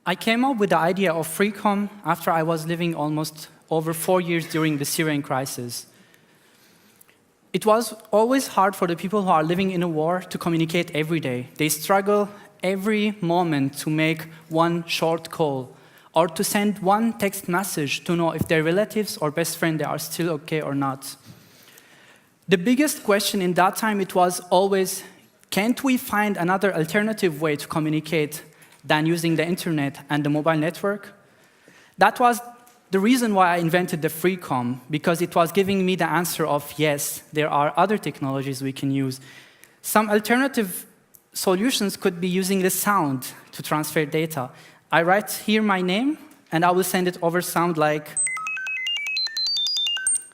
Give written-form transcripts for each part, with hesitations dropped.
I came up with the idea of Freecom after I was living almost over 4 years during the Syrian crisis. It was always hard for the people who are living in a war to communicate every day. They struggle every moment to make one short call or to send one text message to know if their relatives or best friend they are still okay or not. The biggest question in that time, it was always, can't we find another alternative way to communicate than using the internet and the mobile network? That was the reason why I invented the Freecom, because it was giving me the answer of, yes, there are other technologies we can use. Some alternative solutions could be using the sound to transfer data. I write here my name, and I will send it over sound like.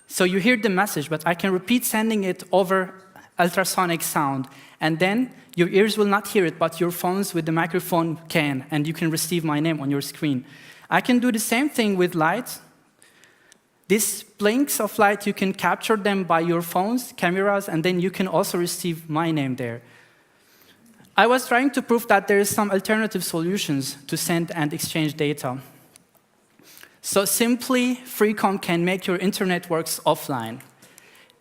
So you hear the message, but I can repeat sending it over ultrasonic sound. And then your ears will not hear it, but your phones with the microphone can, and you can receive my name on your screen. I can do the same thing with light. These blinks of light, you can capture them by your phones, cameras, and then you can also receive my name there. I was trying to prove that there is some alternative solutions to send and exchange data. So simply, Freecom can make your internet works offline.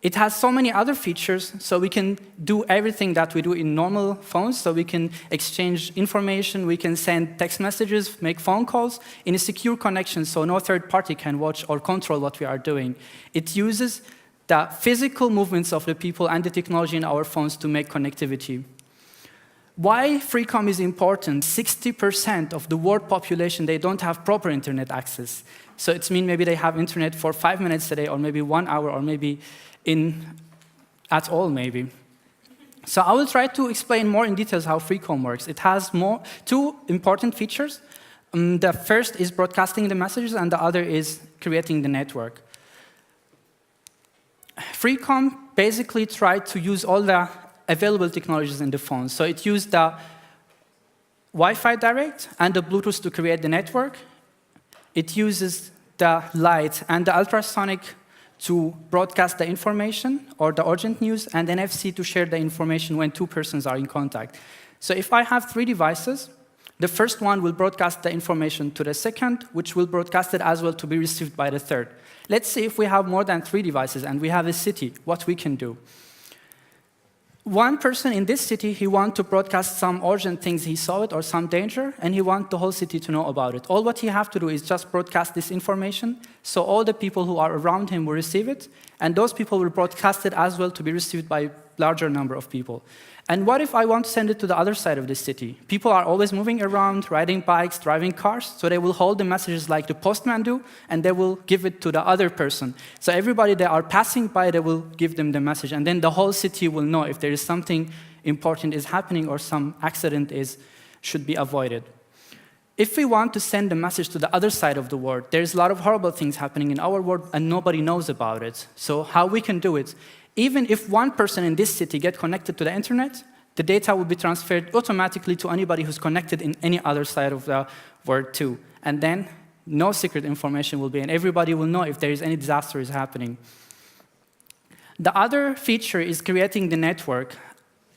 It has so many other features, so we can do everything that we do in normal phones. So we can exchange information, we can send text messages, make phone calls in a secure connection so no third party can watch or control what we are doing. It uses the physical movements of the people and the technology in our phones to make connectivity. Why Freecom is important? 60% of the world population, they don't have proper internet access. So it means maybe they have internet for 5 minutes a day, or maybe 1 hour, or maybe at all, maybe. So I will try to explain more in details how Freecom works. It has two important features. The first is broadcasting the messages, and the other is creating the network. Freecom basically tried to use all the available technologies in the phone. So it used the Wi-Fi direct and the Bluetooth to create the network. It uses the light and the ultrasonic to broadcast the information or the urgent news, and NFC to share the information when two persons are in contact. So if I have 3 devices, the first one will broadcast the information to the second, which will broadcast it as well to be received by the third. Let's see if we have more than 3 devices and we have a city, what we can do. One person in this city, he wants to broadcast some urgent things, he saw it, or some danger, and he wants the whole city to know about it. All what he has to do is just broadcast this information, so all the people who are around him will receive it, and those people will broadcast it as well to be received by a larger number of people. And what if I want to send it to the other side of the city? People are always moving around, riding bikes, driving cars, so they will hold the messages like the postman do, and they will give it to the other person. So everybody that are passing by, they will give them the message, and then the whole city will know if there is something important is happening or some accident should be avoided. If we want to send a message to the other side of the world, there's a lot of horrible things happening in our world, and nobody knows about it. So how we can do it? Even if one person in this city gets connected to the internet, the data will be transferred automatically to anybody who's connected in any other side of the world too. And then no secret information will be, and everybody will know if there is any disaster is happening. The other feature is creating the network.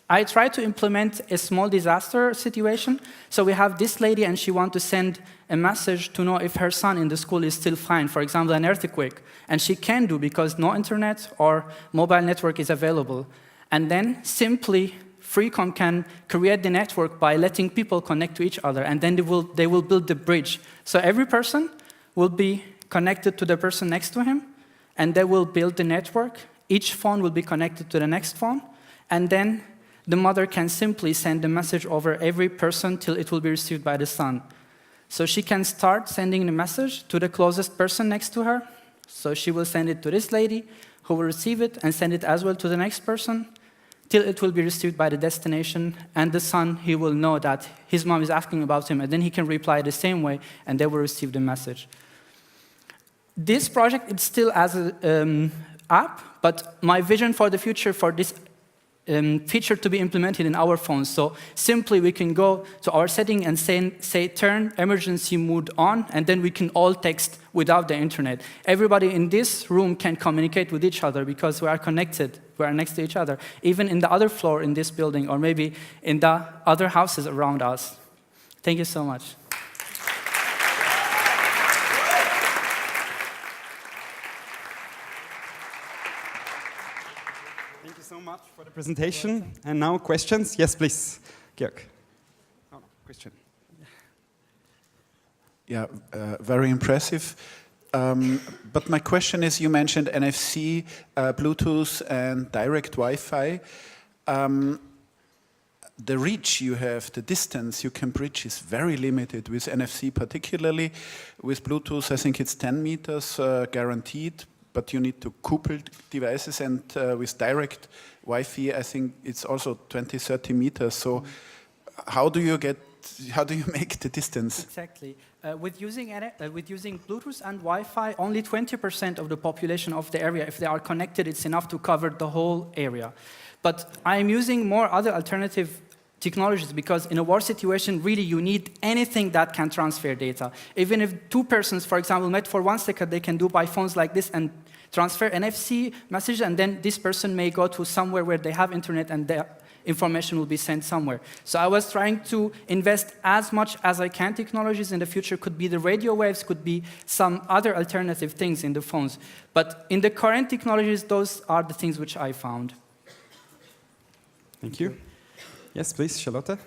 I try to implement a small disaster situation. So we have this lady, and she wants to send a message to know if her son in the school is still fine, for example, an earthquake. And she can do because no internet or mobile network is available. And then simply, Freecom can create the network by letting people connect to each other, and then they will build the bridge. So every person will be connected to the person next to him, and they will build the network. Each phone will be connected to the next phone, and then the mother can simply send the message over every person till it will be received by the son. So she can start sending the message to the closest person next to her. So she will send it to this lady, who will receive it and send it as well to the next person, till it will be received by the destination, and the son, he will know that his mom is asking about him, and then he can reply the same way, and they will receive the message. This project is still as an app, but my vision for the future for this feature to be implemented in our phones. So simply we can go to our setting and say turn emergency mode on, and then we can all text without the internet. Everybody in this room can communicate with each other because we are connected, we are next to each other, even in the other floor in this building, or maybe in the other houses around us. Thank you so much. presentation. And now questions. Yes, please. Georg. Oh, no, question. Yeah, very impressive. But my question is, you mentioned NFC, Bluetooth, and direct Wi-Fi. The reach you have, the distance you can bridge is very limited with NFC particularly. With Bluetooth, I think it's 10 meters guaranteed, but you need to couple devices, and with direct Wi-Fi, I think it's also 20, 30 meters. So how do you make the distance? Exactly. With using Bluetooth and Wi-Fi, only 20% of the population of the area, if they are connected, it's enough to cover the whole area. But I'm using more other alternative technologies because in a war situation, really you need anything that can transfer data. Even if two persons, for example, met for 1 second, they can do by phones like this and transfer NFC message, and then this person may go to somewhere where they have internet and their information will be sent somewhere. So I was trying to invest as much as I can technologies in the future. Could be the radio waves, could be some other alternative things in the phones. But in the current technologies, those are the things which I found. Thank you. Yes, please, Charlotte.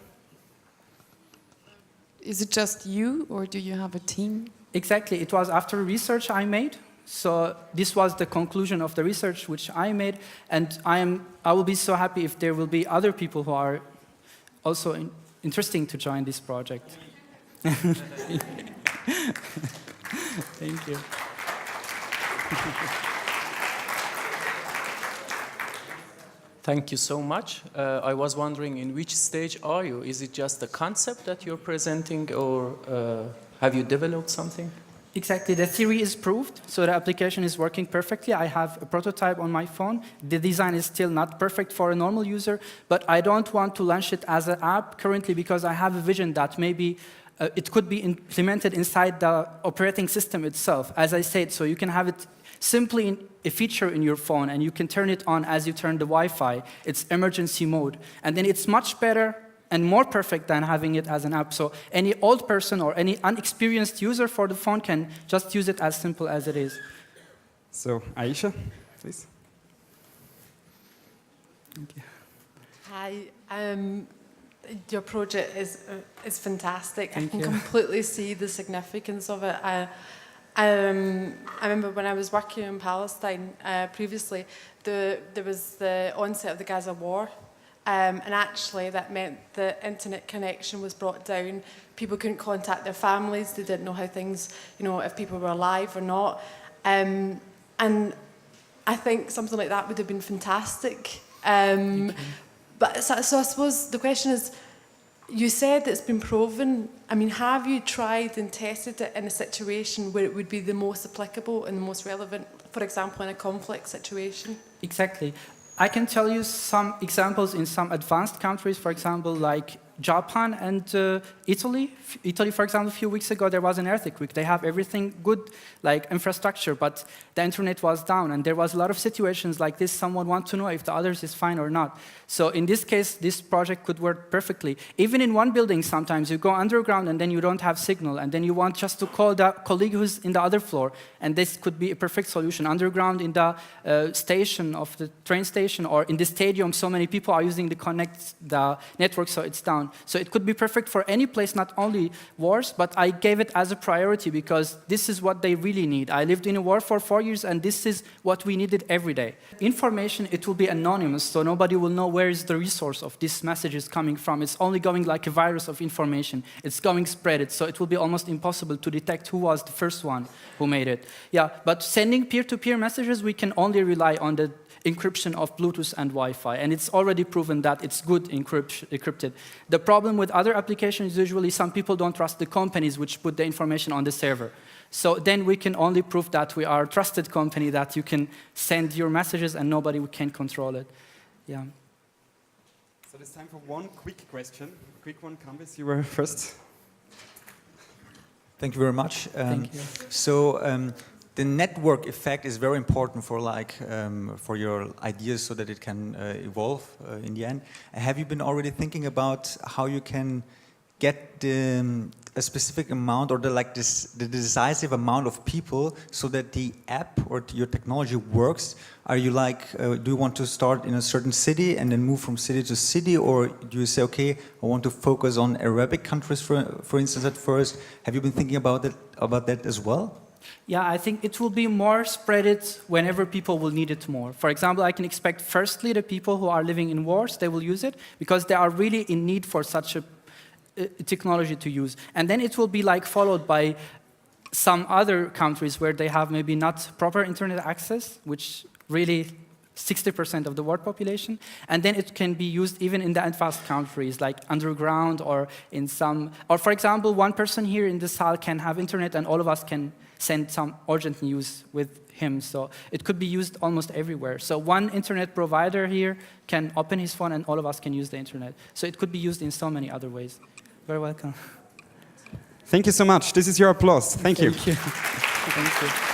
Is it just you, or do you have a team? Exactly. It was after research I made. So this was the conclusion of the research which I made, and I will be so happy if there will be other people who are also interesting to join this project. Thank you. Thank you so much. I was wondering, in which stage are you? Is it just a concept that you're presenting, or have you developed something? Exactly. The theory is proved, so the application is working perfectly. I have a prototype on my phone. The design is still not perfect for a normal user, but I don't want to launch it as an app currently because I have a vision that maybe it could be implemented inside the operating system itself, as I said, so you can have it simply in a feature in your phone, and you can turn it on as you turn the Wi-Fi. It's emergency mode. And then it's much better and more perfect than having it as an app. So any old person or any unexperienced user for the phone can just use it as simple as it is. So, Aisha, please. Thank you. Hi. Your project is fantastic. Thank I can you. completely see the significance of it. I remember when I was working in Palestine previously, there was the onset of the Gaza war. And actually that meant the internet connection was brought down. People couldn't contact their families. They didn't know how things, if people were alive or not. And I think something like that would have been fantastic. But so I suppose the question is, you said it's been proven. I mean, have you tried and tested it in a situation where it would be the most applicable and the most relevant, for example, in a conflict situation? Exactly. I can tell you some examples in some advanced countries, for example, like Japan and Italy. Italy, for example, a few weeks ago, there was an earthquake. They have everything good, like infrastructure, but the internet was down. And there was a lot of situations like this. Someone wants to know if the others is fine or not. So in this case, this project could work perfectly. Even in one building, sometimes you go underground and then you don't have signal. And then you want just to call the colleague who's in the other floor. And this could be a perfect solution. Underground in the station of the train station or in the stadium, so many people are using the network, so it's down. So it could be perfect for any place, not only wars, but I gave it as a priority because this is what they really need. I lived in a war for 4 years, and this is what we needed every day. Information, it will be anonymous, so nobody will know where is the resource of this message is coming from. It's only going like a virus of information. It's going spread, so it will be almost impossible to detect who was the first one who made it. Yeah, but sending peer-to-peer messages, we can only rely on the encryption of Bluetooth and Wi-Fi, and it's already proven that it's good encrypted. The problem with other applications is usually some people don't trust the companies which put the information on the server. So then we can only prove that we are a trusted company, that you can send your messages and nobody can control it. Yeah. So there's time for one quick question. Quick one, Candice, you were first. Thank you very much. Thank you. So the network effect is very important for for your ideas so that it can evolve in the end. Have you been already thinking about how you can get a specific amount or the decisive amount of people so that the app or your technology works? Are you do you want to start in a certain city and then move from city to city, or do you say, okay, I want to focus on Arabic countries for instance at first? Have you been thinking about that as well? Yeah, I think it will be more spread it whenever people will need it more. For example, I can expect firstly the people who are living in wars, they will use it because they are really in need for such a technology to use. And then it will be followed by some other countries where they have maybe not proper internet access, which really 60% of the world population. And then it can be used even in the advanced countries, like underground or in some, or for example, one person here in this hall can have internet and all of us can send some urgent news with him. So it could be used almost everywhere. So one internet provider here can open his phone and all of us can use the internet. So it could be used in so many other ways. Very welcome. Thank you so much. This is your applause. Thank you. Thank you. Thank you.